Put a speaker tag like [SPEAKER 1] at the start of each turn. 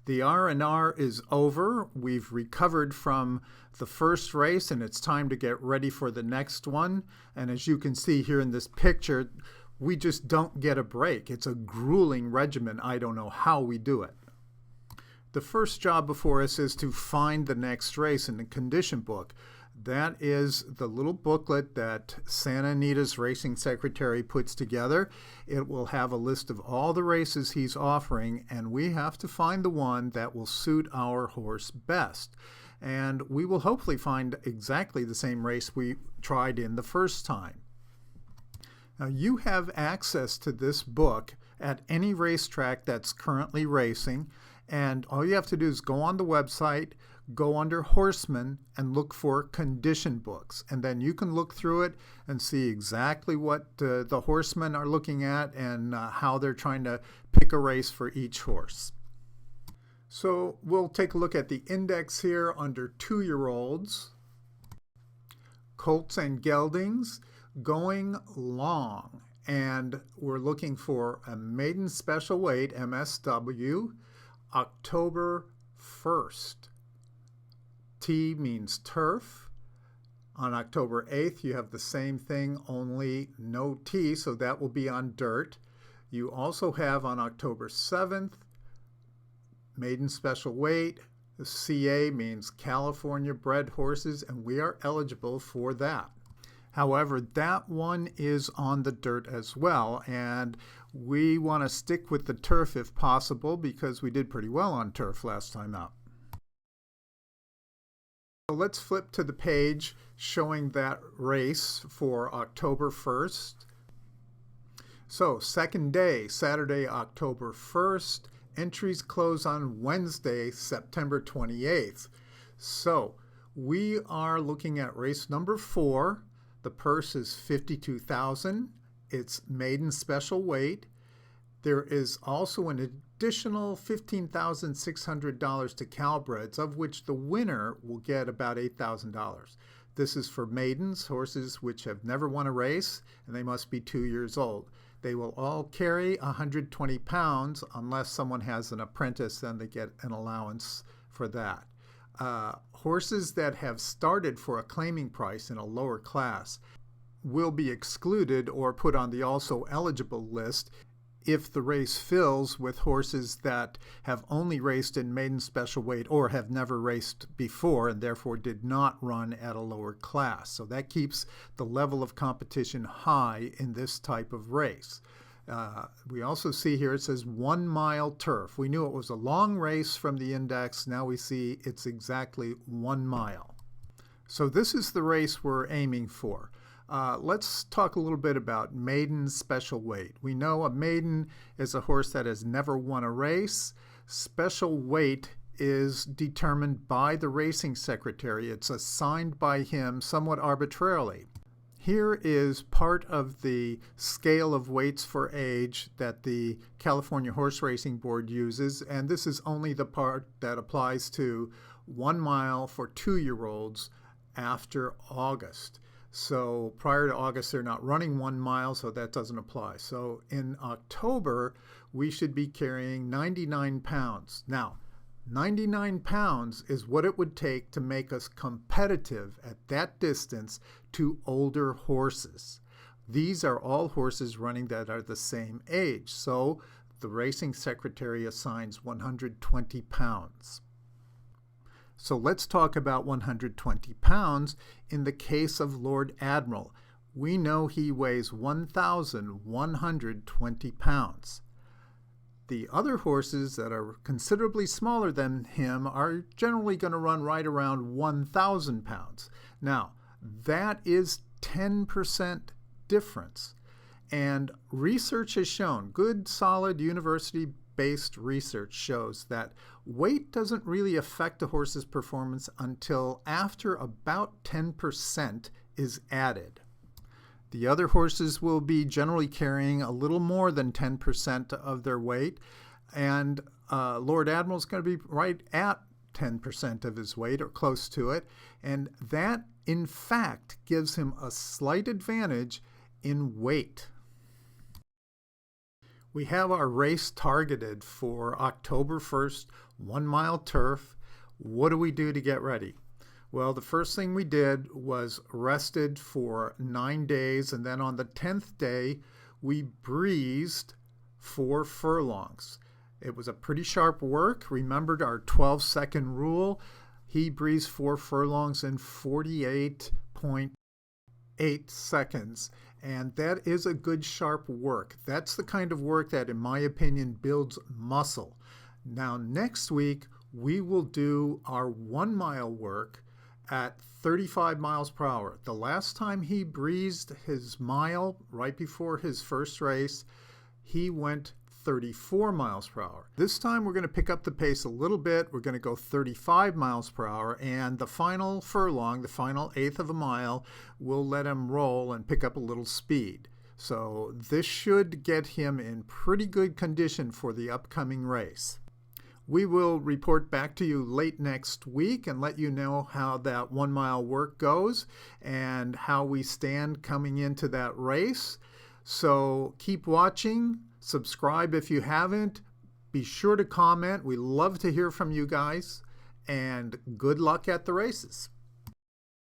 [SPEAKER 1] The R&R is over. We've recovered from the first race and it's time to get ready for the next one. And as you can see here in this picture, we just don't get a break. It's a grueling regimen. I don't know how we do it. The first job before us is to find the next race in the condition book. That is the little booklet that Santa Anita's racing secretary puts together. It will have a list of all the races he's offering, and we have to find the one that will suit our horse best. And we will hopefully find exactly the same race we tried in the first time. Now, you have access to this book at any racetrack that's currently racing, and all you have to do is go on the website, go under Horsemen, and look for condition books. And then you can look through it and see exactly what the horsemen are looking at and how they're trying to pick a race for each horse. So we'll take a look at the index here under 2-year-olds. Colts and geldings going long. And we're looking for a maiden special weight, MSW, October 1st. T means turf. On October 8th, you have the same thing, only no T, so that will be on dirt. You also have on October 7th, maiden special weight. The CA means California bred horses, and we are eligible for that. However, that one is on the dirt as well, and we want to stick with the turf if possible because we did pretty well on turf last time out. So let's flip to the page showing that race for October 1st. So second day, Saturday, October 1st. Entries close on Wednesday, September 28th. So we are looking at race number 4. The purse is $52,000. It's maiden special weight. There is also an additional $15,600 to Thoroughbreds, of which the winner will get about $8,000. This is for maidens, horses which have never won a race, and they must be 2 years old. They will all carry 120 pounds unless someone has an apprentice, then they get an allowance for that. Horses that have started for a claiming price in a lower class will be excluded or put on the also eligible list if the race fills with horses that have only raced in maiden special weight or have never raced before and therefore did not run at a lower class. So that keeps the level of competition high in this type of race. We also see here it says 1 mile turf. We knew it was a long race from the index. Now we see it's exactly 1 mile. So this is the race we're aiming for. Let's talk a little bit about maiden special weight. We know a maiden is a horse that has never won a race. Special weight is determined by the racing secretary. It's assigned by him somewhat arbitrarily. Here is part of the scale of weights for age that the California Horse Racing Board uses, and this is only the part that applies to 1 mile for 2-year-olds after August. So prior to August, they're not running 1 mile, so that doesn't apply. So in October, we should be carrying 99 pounds. Now, 99 pounds is what it would take to make us competitive at that distance to older horses. These are all horses running that are the same age. So the racing secretary assigns 120 pounds. So let's talk about 120 pounds in the case of Lord Admiral. We know he weighs 1,120 pounds. The other horses that are considerably smaller than him are generally going to run right around 1,000 pounds. Now, that is 10% difference. And research has shown, good, solid, university-based research shows that weight doesn't really affect a horse's performance until after about 10% is added. The other horses will be generally carrying a little more than 10% of their weight, and Lord Admiral is going to be right at 10% of his weight or close to it, and that in fact gives him a slight advantage in weight. We have our race targeted for October 1st, 1 mile turf. What do we do to get ready? Well, the first thing we did was rested for 9 days, and then on the 10th day, we breezed 4 furlongs. It was a pretty sharp work. Remembered our 12-second rule. He breezed 4 furlongs in 48.8 seconds. And that is a good sharp work. That's the kind of work that, in my opinion, builds muscle. Now, next week, we will do our 1 mile work at 35 miles per hour. The last time he breezed his mile right before his first race, he went 34 miles per hour. This time we're going to pick up the pace a little bit. We're going to go 35 miles per hour, and the final furlong, the final eighth of a mile, we'll let him roll and pick up a little speed. So this should get him in pretty good condition for the upcoming race. We will report back to you late next week and let you know how that 1 mile work goes and how we stand coming into that race. So keep watching. Subscribe if you haven't. Be sure to comment. We love to hear from you guys. And good luck at the races.